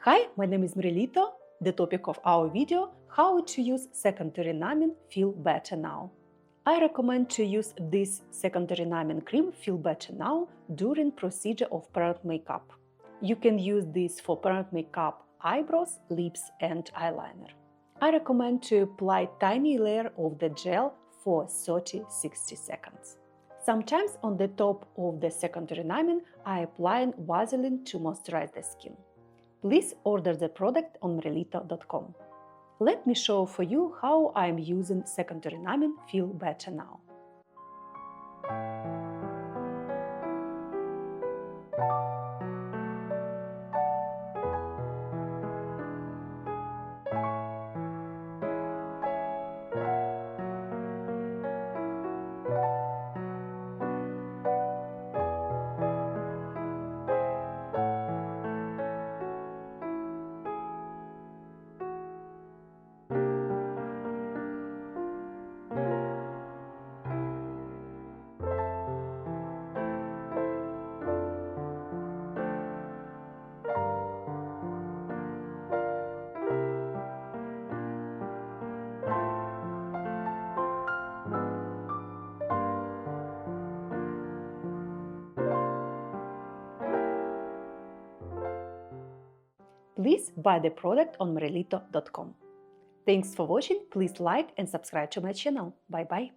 Hi, my name is Lito. The topic of our video, how to use secondary numbing Feel Better Now. I recommend to use this secondary numbing cream Feel Better Now during procedure of parent makeup. You can use this for parent makeup, eyebrows, lips and eyeliner. I recommend to apply tiny layer of the gel for 30-60 seconds. Sometimes on the top of the secondary numbing I apply Vaseline to moisturize the skin. Please order the product on eyeliner.com. Let me show for you how I am using secondary numbing Feel Better Now. Please buy the product on eyeliner.com. Thanks for watching, please like and subscribe to my channel. Bye bye!